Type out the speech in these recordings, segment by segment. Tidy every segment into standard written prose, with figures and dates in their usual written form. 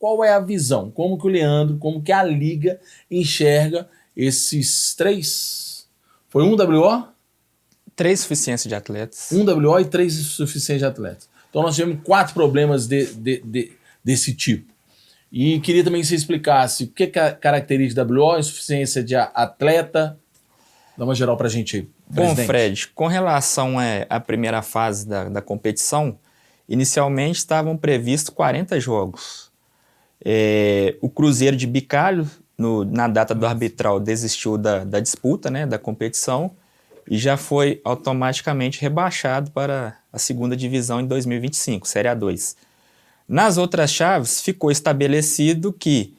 qual é a visão? Como que o Leandro, como que a Liga enxerga esses 3? Foi 1 WO? 3 suficiências de atletas. 1 WO e 3 insuficiências de atletas. Então nós tivemos 4 problemas desse tipo. E queria também que você explicasse o que caracteriza WO, insuficiência de atleta. Dá uma geral pra gente aí. Bom, Fred, com relação à primeira fase da competição, inicialmente estavam previstos 40 jogos. O Cruzeiro de Bicalho, na data do arbitral, desistiu da disputa, né, da competição, e já foi automaticamente rebaixado para a segunda divisão em 2025, Série A2. Nas outras chaves, ficou estabelecido que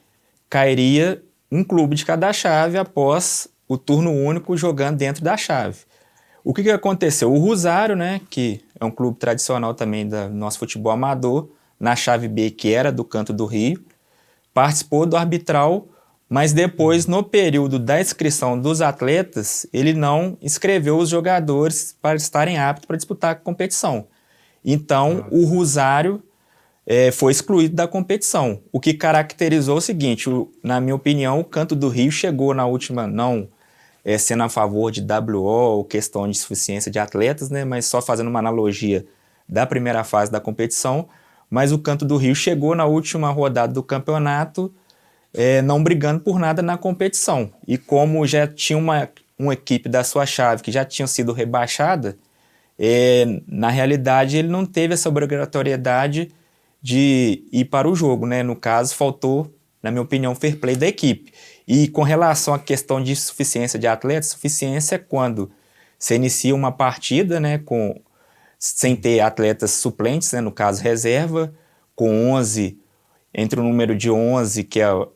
cairia um clube de cada chave após o turno único jogando dentro da chave. O que aconteceu? O Rosário, né, que é um clube tradicional também do nosso futebol amador, na chave B, que era do Canto do Rio, participou do arbitral, mas depois, no período da inscrição dos atletas, ele não inscreveu os jogadores para estarem aptos para disputar a competição. Então, o Rosário foi excluído da competição, o que caracterizou o seguinte: na minha opinião, o Canto do Rio chegou na última, não sendo a favor de WO ou questão de insuficiência de atletas, né, mas só fazendo uma analogia da primeira fase da competição, mas o Canto do Rio chegou na última rodada do campeonato não brigando por nada na competição. E como já tinha uma equipe da sua chave que já tinha sido rebaixada, na realidade ele não teve essa obrigatoriedade de ir para o jogo, né? No caso, faltou, na minha opinião, fair play da equipe. E com relação à questão de suficiência de atletas, suficiência é quando você inicia uma partida, né, sem ter atletas suplentes, né, no caso reserva, com 11, entre o número de 11, que é a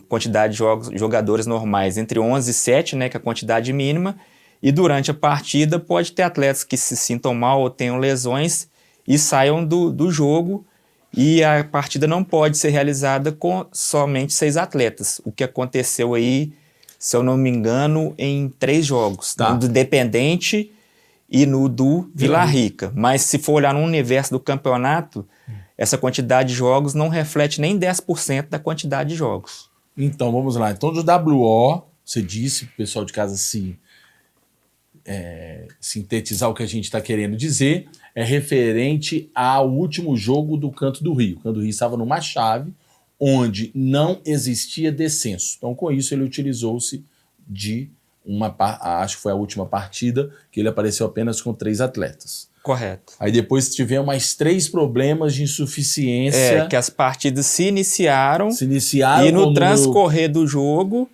quantidade de jogadores normais, entre 11 e 7, né, que é a quantidade mínima, e durante a partida pode ter atletas que se sintam mal ou tenham lesões e saiam do jogo, e a partida não pode ser realizada com somente 6 atletas, o que aconteceu aí, se eu não me engano, em 3 jogos, no do Independente e no do Vila Rica. Mas se for olhar no universo do campeonato, essa quantidade de jogos não reflete nem 10% da quantidade de jogos. Então, vamos lá. Então, do WO, você disse, para o pessoal de casa sintetizar o que a gente está querendo dizer, é referente ao último jogo do Canto do Rio. O Canto do Rio estava numa chave onde não existia descenso. Então, com isso, ele utilizou-se de acho que foi a última partida, que ele apareceu apenas com 3 atletas. Correto. Aí depois tivemos mais 3 problemas de insuficiência. Que as partidas se iniciaram e no transcorrer do jogo,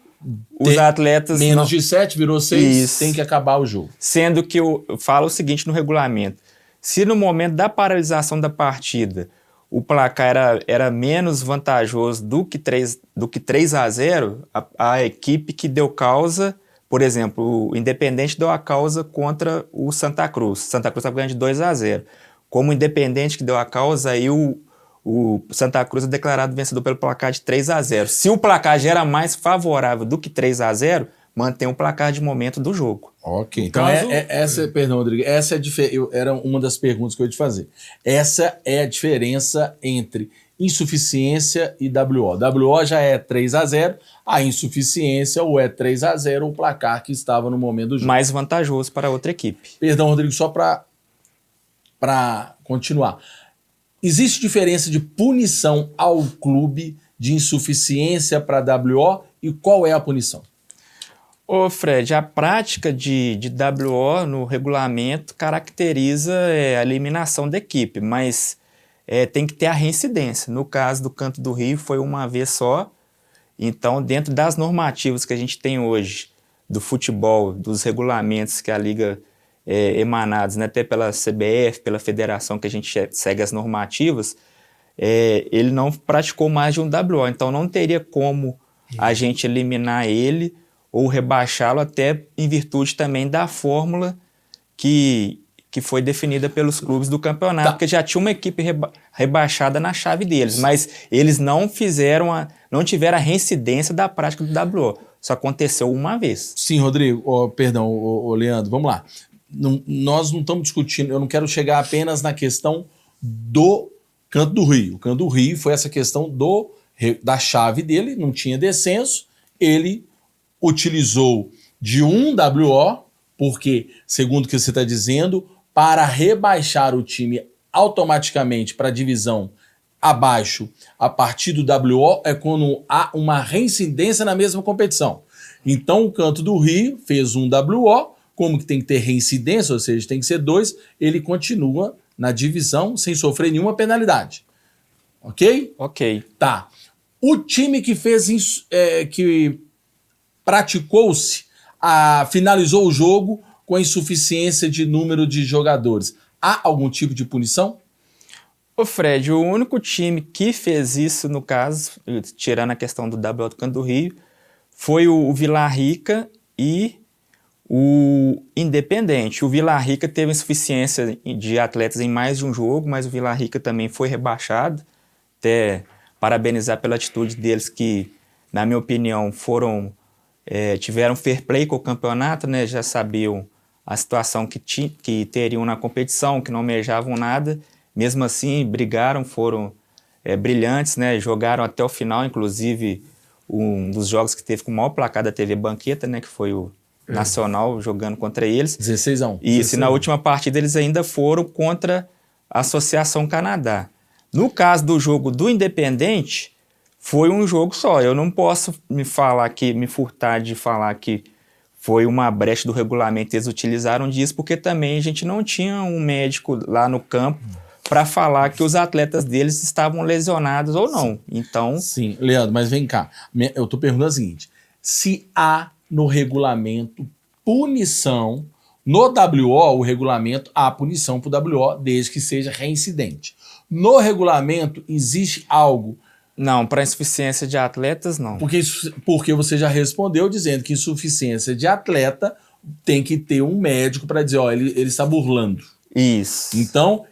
os atletas... Menos de 7, virou 6, tem que acabar o jogo. Sendo que eu falo o seguinte no regulamento: se no momento da paralisação da partida o placar era menos vantajoso do que 3-0, a equipe que deu causa, por exemplo, o Independente deu a causa contra o Santa Cruz. Santa Cruz estava ganhando de 2-0. Como o Independente que deu a causa, aí o Santa Cruz é declarado vencedor pelo placar de 3-0. Se o placar já era mais favorável do que 3-0, mantém o placar de momento do jogo. Ok, então perdão, Rodrigo, essa era uma das perguntas que eu ia te fazer. Essa é a diferença entre insuficiência e WO. WO já é 3-0, a insuficiência ou é 3-0 o placar que estava no momento do jogo. Mais vantajoso para a outra equipe. Perdão, Rodrigo, só para continuar. Existe diferença de punição ao clube de insuficiência para WO e qual é a punição? Ô Fred, a prática de WO no regulamento caracteriza a eliminação da equipe, mas tem que ter a reincidência. No caso do Canto do Rio foi uma vez só, então dentro das normativas que a gente tem hoje do futebol, dos regulamentos que a Liga emanados, né, até pela CBF, pela federação que a gente segue as normativas, ele não praticou mais de um WO, então não teria como a gente eliminar ele ou rebaixá-lo, até em virtude também da fórmula que foi definida pelos clubes do campeonato, porque já tinha uma equipe rebaixada na chave deles, mas eles não tiveram a reincidência da prática do WO. Isso aconteceu uma vez. Sim, Rodrigo, perdão, Leandro, vamos lá. Nós não estamos discutindo, eu não quero chegar apenas na questão do Canto do Rio. O Canto do Rio foi essa questão do da chave dele, não tinha descenso, ele utilizou de um WO, porque, segundo o que você está dizendo, para rebaixar o time automaticamente para a divisão abaixo, a partir do WO, é quando há uma reincidência na mesma competição. Então, o Canto do Rio fez um WO, como que tem que ter reincidência, ou seja, tem que ser 2, ele continua na divisão sem sofrer nenhuma penalidade. Ok? Ok. Tá. O time que fez que praticou-se, finalizou o jogo com a insuficiência de número de jogadores. Há algum tipo de punição? Ô Fred, o único time que fez isso, no caso, tirando a questão do WO do Canto do Rio, foi o Vila Rica e o Independente. O Vila Rica teve insuficiência de atletas em mais de um jogo, mas o Vila Rica também foi rebaixado. Até parabenizar pela atitude deles que, na minha opinião, tiveram fair play com o campeonato, né? Já sabiam a situação que teriam na competição, que não almejavam nada. Mesmo assim, brigaram, foram brilhantes, né? Jogaram até o final, inclusive um dos jogos que teve com o maior placar da TV Banqueta, né? Que foi o Nacional jogando contra eles. 16-1. E na última partida eles ainda foram contra a Associação Canadá. No caso do jogo do Independente, foi um jogo só. Eu não posso me furtar de falar que foi uma brecha do regulamento, eles utilizaram disso, porque também a gente não tinha um médico lá no campo para falar que os atletas deles estavam lesionados ou não. Então... Sim, Leandro, mas vem cá. Eu estou perguntando o seguinte, se há no regulamento punição, no WO, o regulamento, há punição para o WO, desde que seja reincidente. No regulamento, existe algo... Não, para insuficiência de atletas, não. Porque você já respondeu dizendo que insuficiência de atleta tem que ter um médico para dizer, ele está burlando. Isso. Então,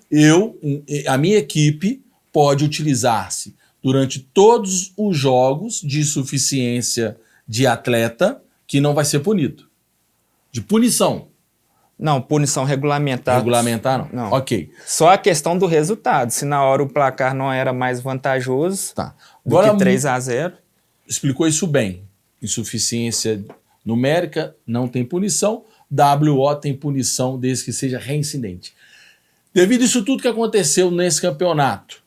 a minha equipe pode utilizar-se durante todos os jogos de insuficiência de atleta que não vai ser punido. De punição. Não, punição regulamentar. Regulamentar, não? Não. Ok. Só a questão do resultado. Se na hora o placar não era mais vantajoso Tá. do Agora, que 3-0. Explicou isso bem. Insuficiência numérica não tem punição. WO tem punição desde que seja reincidente. Devido a isso tudo que aconteceu nesse campeonato,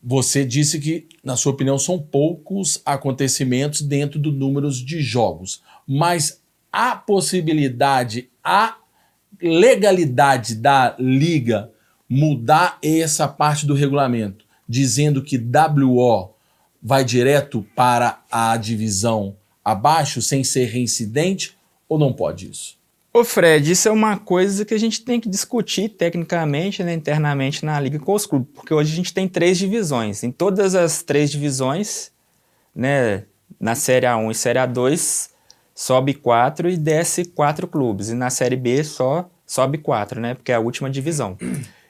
você disse que, na sua opinião, são poucos acontecimentos dentro do número de jogos. Mas a possibilidade, a legalidade da liga mudar essa parte do regulamento, dizendo que WO vai direto para a divisão abaixo, sem ser reincidente, ou não pode isso? Ô Fred, isso é uma coisa que a gente tem que discutir tecnicamente, né, internamente na liga com os clubes, porque hoje a gente tem 3 divisões. Em todas as 3 divisões, né, na Série A1 e Série A2, sobe 4 e desce 4 clubes. E na Série B só sobe 4, né, porque é a última divisão.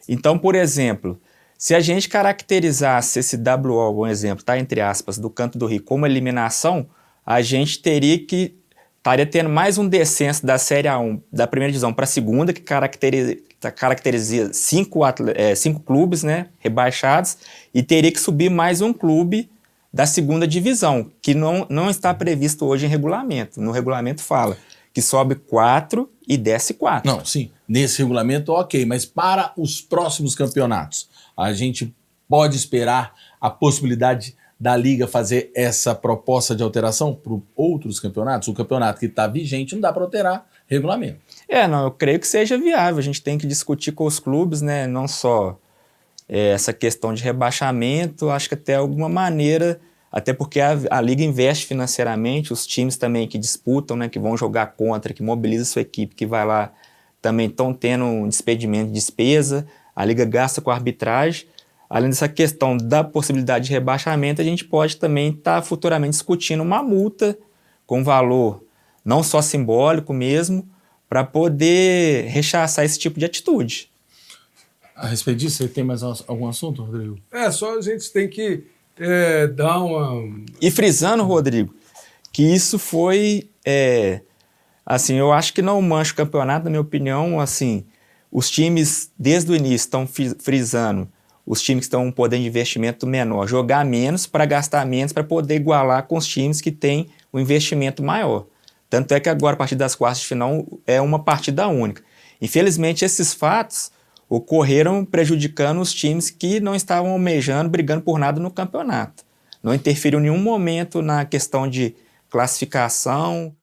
Então, por exemplo, se a gente caracterizasse esse WO, um exemplo, tá, entre aspas, do Canto do Rio como eliminação, a gente estaria tendo mais um descenso da Série A1, da primeira divisão para a segunda, que caracteriza 5 clubes, né, rebaixados, e teria que subir mais um clube da segunda divisão, que não está previsto hoje em regulamento. No regulamento fala que sobe 4 e desce 4. Não, sim, nesse regulamento ok, mas para os próximos campeonatos, a gente pode esperar a possibilidade da Liga fazer essa proposta de alteração para outros campeonatos? O campeonato que está vigente não dá para alterar regulamento. Eu creio que seja viável. A gente tem que discutir com os clubes, né? Não só essa questão de rebaixamento, acho que até alguma maneira, até porque a Liga investe financeiramente, os times também que disputam, né, que vão jogar contra, que mobilizam sua equipe, que vai lá, também estão tendo um despedimento de despesa, a Liga gasta com a arbitragem. Além dessa questão da possibilidade de rebaixamento, a gente pode também estar futuramente discutindo uma multa com valor não só simbólico mesmo, para poder rechaçar esse tipo de atitude. A respeito disso, você tem mais algum assunto, Rodrigo? Só a gente tem que dar uma... E frisando, Rodrigo, que isso foi, assim, eu acho que não mancha o campeonato, na minha opinião, assim, os times desde o início estão frisando os times que estão com um poder de investimento menor jogar menos para gastar menos para poder igualar com os times que têm um investimento maior. Tanto é que agora, a partir das quartas de final, é uma partida única. Infelizmente, esses fatos ocorreram prejudicando os times que não estavam almejando, brigando por nada no campeonato. Não interferiu em nenhum momento na questão de classificação.